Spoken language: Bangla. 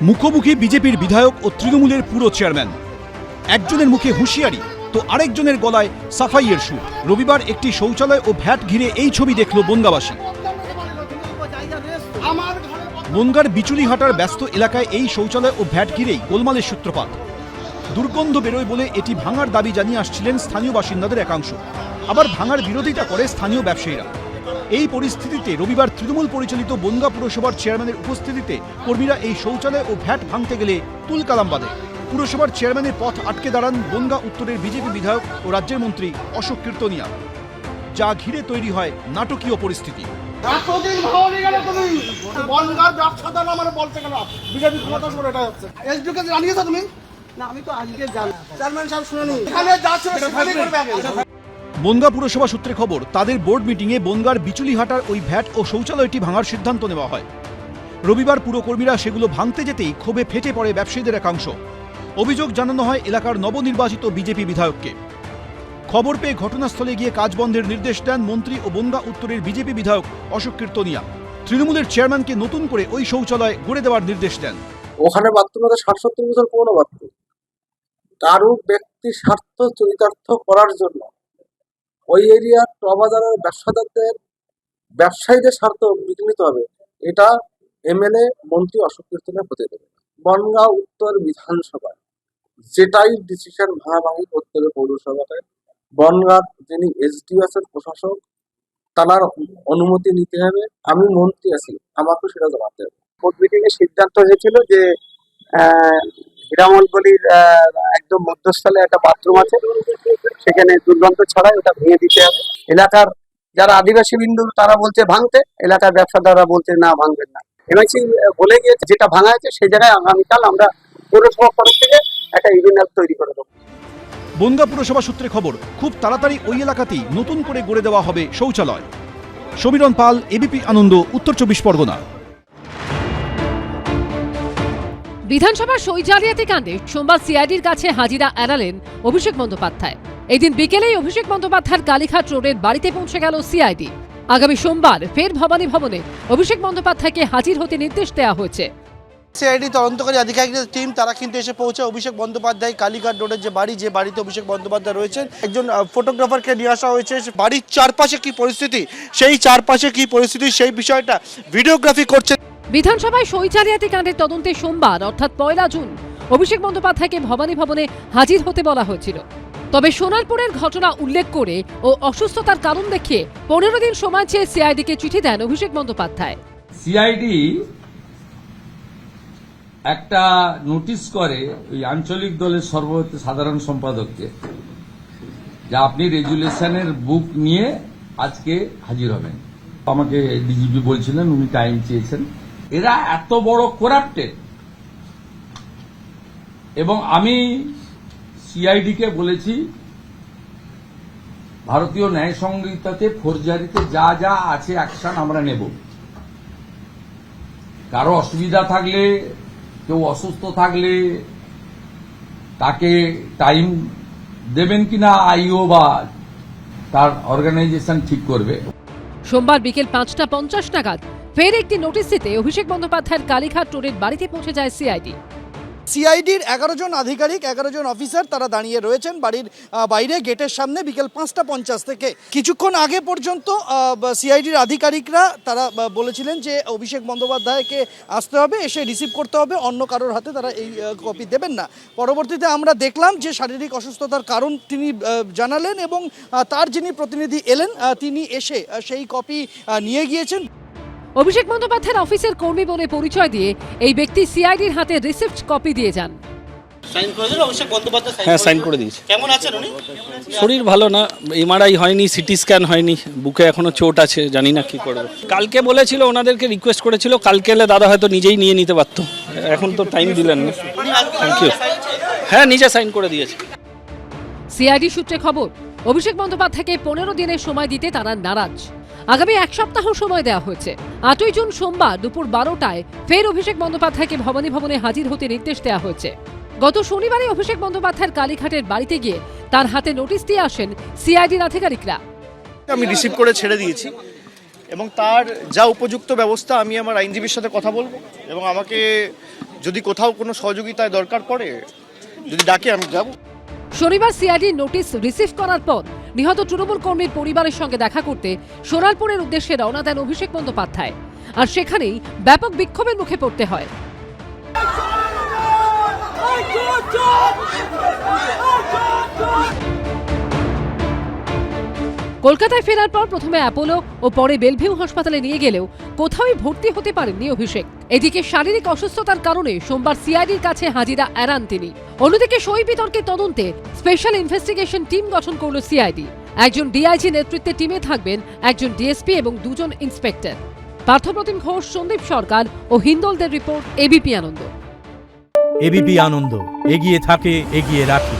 মুখোমুখি বিজেপির বিধায়ক ও তৃণমূলের পুরো চেয়ারম্যান। একজনের মুখে হুঁশিয়ারি তো আরেকজনের গলায় সাফাইয়ের সুর। রবিবার একটি শৌচালয় ও ভ্যাট ঘিরে এই ছবি দেখল বনগাঁবাসী। বনগাঁর বিচুলিহাটার ব্যস্ত এলাকায় এই শৌচালয় ও ভ্যাট ঘিরেই গোলমালের সূত্রপাত। দুর্গন্ধ বেরোয় বলে এটি ভাঙার দাবি জানিয়ে আসছিলেন স্থানীয় বাসিন্দাদের একাংশ, আবার ভাঙার বিরোধিতা করে স্থানীয় ব্যবসায়ীরা। এই পরিস্থিতিতে রবিবার তৃণমূল পরিচালিত বনগাঁ পুরসভার চেয়ারম্যানের উপস্থিতিতে কর্মীরা এই শৌচালয় ও ভ্যাট ভাঙতে গেলে তুলকালাম বাঁধে। পুরসভার চেয়ারম্যানের পথ আটকে দাঁড়ান বনগাঁ উত্তরের বিজেপি বিধায়ক ও রাজ্যের মন্ত্রী অশোক কীর্তনিয়া, যা ঘিরে তৈরি হয় নাটকীয় পরিস্থিতি। বনগাঁ পুরসভা সূত্রে খবর, তাদের বোর্ড মিটিংয়ে বনগাঁর বিচুলিহাটার ওই ভ্যাট ও শৌচালয়টি ভাঙার সিদ্ধান্ত নেওয়া হয়। রবিবার পুরকর্মীরা সেগুলো ভাঙতে যেতেই ক্ষোভে ফেটে পড়ে ব্যবসায়ীদের একাংশ। অভিযোগ জানানো হয় এলাকার নবনির্বাচিত বিজেপি বিধায়ককে। খবর পেয়ে ঘটনাস্থলে গিয়ে কাজ বন্ধের নির্দেশ দেন মন্ত্রী ও বনগাঁ উত্তরের বিজেপি বিধায়ক অশোক কীর্তনিয়া। তৃণমূলের চেয়ারম্যানকে নতুন করে ওই শৌচালয় গড়ে দেওয়ার নির্দেশ দেন। ওখানে বাথরুম ৬০-৭০ বছর পুরনো বাথরুম, কারো ব্যক্তি স্বার্থ চরিতার্থ করার জন্য ওই এরিয়ার টবাজারের ব্যবসায়ীদের স্বার্থ বিঘ্নিত হবে, এটা এমএলএ মন্ত্রী অশোক কীর্তনিয়া হতে দেবে। বনগাঁ উত্তর বিধানসভায় যেটাই ডিসিশন ভাঙাভাঙি করতে হবে পৌরসভাতে, বনগাঁর যিনি এসডিএস এর প্রশাসক তার অনুমতি নিতে হবে। আমি মন্ত্রী আছি, আমাকে সেটা জানাতে হবে। বোর্ড মিটিং এ সিদ্ধান্ত হয়েছিল যে হীরামনগলির একদম মধ্যস্থলে একটা বাথরুম আছে, সেখানে দুর্গন্ধ ছড়ায়, ওটা ভেঙে দিতে হবে। এলাকার যারা আদিবাসী বিন্দু তারা বলছে ভাঙতে, এলাকার ব্যবসাদাররা বলছে না ভাঙবেন না। এমআইসি বলে গিয়েছে যেটা ভাঙা আছে সেই জায়গায় আগামীকাল আমরা পৌরসভার তরফ থেকে একটা ইউনিয়ন তৈরি করে দেবো। বনগাঁ পুরসভা সূত্রে খবর, খুব তাড়াতাড়ি ওই এলাকাতেই নতুন করে গড়ে দেওয়া হবে শৌচালয়। সমীরণ পাল, এবিপি আনন্দ, উত্তর ২৪ পরগনা। বিধানসভার সই জালিয়াতি কাণ্ডে সোমবার সিআইডির কাছে হাজিরা এড়ালেন অভিষেক বন্দ্যোপাধ্যায়। এদিন বিকেলেই অভিষেক বন্দ্যোপাধ্যায়ের কালীঘাট রোডের বাড়িতে পৌঁছে গেল সিআইডি। আগামী সোমবার ফের ভবানী ভবনে অভিষেক বন্দ্যোপাধ্যায়কে হাজির হতে নির্দেশ দেওয়া হয়েছে। সিআইডি তদন্তকারী আধিকারিকদের টিম তারা কিন্তু এসে পৌঁছায় অভিষেক বন্দ্যোপাধ্যায় কালীঘাট রোডের যে বাড়িতে অভিষেক বন্দ্যোপাধ্যায় রয়েছেন। একজন ফটোগ্রাফারকে নিয়ে আসা হয়েছে। বাড়ির চারপাশে কি পরিস্থিতি, সেই বিষয়টা ভিডিওগ্রাফি করছে। বিধানসভায় সই জালিয়াতি কাণ্ডের তদন্তে সোমবার অর্থাৎ ১ জুন অভিষেক বন্দ্যোপাধ্যায়কে ভবানী ভবনে হাজির হতে বলা হয়েছিল। তবে সোনারপুরের ঘটনা উল্লেখ করে ও অসুস্থতার কারণ দেখিয়ে ১৫ দিন সময় চেয়ে সিআইডিকে চিঠি দেন অভিষেক বন্দ্যোপাধ্যায়। সিআইডি একটা নোটিশ করে ওই আঞ্চলিক দলের সাধারণ সম্পাদককে, যে আপনি রেজুলেশনের বুক নিয়ে আজকে হাজির হবেন। আমাকে ডিজিপি বলছিলেন উনি টাইম চেয়েছেন। এরা এত বড় করাপ্টেড, এবং আমি সিআইডিকে বলেছি ভারতীয় ন্যায় সংহিতাতে ফৌজদারিতে যা যা আছে অ্যাকশন আমরা নেব। কারো অসুবিধা থাকলে, কেউ অসুস্থ থাকলে তাকে টাইম দেবেন কিনা আইও বা তার অর্গানাইজেশন ঠিক করবে। সোমবার বিকেল ৫টা ৫০ নাগাদ ফের একটি নোটিশ দিতে অভিষেক বন্দ্যোপাধ্যায়ের কালীঘাট রোডের বাড়িতে পৌঁছে যায় সিআইডি। সিআইডির ১১ জন আধিকারিক, ১১ জন অফিসার তারা দাঁড়িয়ে রয়েছেন বাড়ির বাইরে গেটের সামনে। বিকেল ৫টা ৫০ থেকে কিছুক্ষণ আগে পর্যন্ত সিআইডির আধিকারিকরা তারা বলেছিলেন যে অভিষেক বন্দ্যোপাধ্যায়কে আসতে হবে, এসে রিসিভ করতে হবে, অন্য কারোর হাতে তারা এই কপি দেবেন না। পরবর্তীতে আমরা দেখলাম যে শারীরিক অসুস্থতার কারণ তিনি জানালেন এবং তার যিনি প্রতিনিধি এলেন তিনি এসে সেই কপি নিয়ে গিয়েছেন। অভিষেক বন্দ্যোপাধ্যায়ের অফিসের কর্মী বলে পরিচয় দিয়ে এই ব্যক্তি সিআইডির হাতে রিসিপ্ট কপি দিয়ে যান। সাইন করে দিল অভিষেক বন্দ্যোপাধ্যায়? হ্যাঁ, সাইন করে দিয়েছে। কেমন আছেন উনি? শরীর ভালো না, এমআরআই হয়নি, সিটি স্ক্যান হয়নি, বুকে এখনো চোট আছে, জানি না কি করবে। কালকে বলেছিল, ওনাদেরকে রিকোয়েস্ট করেছিল, কালকে এলে দাদা হয়তো নিজেই নিয়ে নিতে পারতো, এখন তো টাইম দিলেন না। Thank you. হ্যাঁ, নিজে সাইন করে দিয়েছে। সিআইডি সূত্রে খবর, অভিষেক বন্দ্যোপাধ্যায়কে ১৫ দিনের সময় দিতে তারা নারাজ। আগামী ১ সপ্তাহ সময় দেওয়া হয়েছে। ৮ই জুন সোমবার দুপুর ১২টায় ফের অভিষেক বন্দ্যোপাধ্যায়কে ভবানী ভবনে হাজির হতে নির্দেশ দেওয়া হয়েছে। গত শনিবারে অভিষেক বন্দ্যোপাধ্যায়ের কালীঘাটের বাড়িতে গিয়ে তার হাতে নোটিশ দিয়ে আসেন সিআইডির আধিকারিকরা। আমি রিসিভ করে ছেড়ে দিয়েছি এবং তার যা উপযুক্ত ব্যবস্থা আমি আমার আইনজীবীর সাথে কথা বলবো এবং আমাকে যদি কোথাও কোনো সহযোগিতায় দরকার পড়ে, যদি ডাকে আমি যাব। শনিবার সিআইডির নোটিশ রিসিভ করার পর নিহত তৃণমূল কর্মীর পরিবারের সঙ্গে দেখা করতে সোনারপুরের উদ্দেশ্যে রওনা দেন অভিষেক বন্দ্যোপাধ্যায়। আর সেখানেই ব্যাপক বিক্ষোভের মুখে পড়তে হয়। কলকাতায় ফেরার পর প্রথমে অ্যাপোলো ও পরে বেলভিউ হাসপাতালে নিয়ে গেলেও কোথাওই ভর্তি হতে পারেননি অভিষেক। এদিকে শারীরিক অসুস্থতার কারণে সোমবার সিআইডির কাছে হাজিরা এড়ান তিনি। অন্যদিকে সই বিতর্কের তদন্তে স্পেশাল ইনভেস্টিগেশন টিম গঠন করল সিআইডি। একজন ডিআইজি নেতৃত্বে টিমে থাকবেন একজন ডিএসপি এবং দুজন ইন্সপেক্টর। পার্থপ্রতিম ঘোষ, সন্দীপ সরকার ও হিন্দোলদের রিপোর্ট, এবিপি আনন্দ। এবিপি আনন্দ, এগিয়ে থাকে, এগিয়ে রাখে।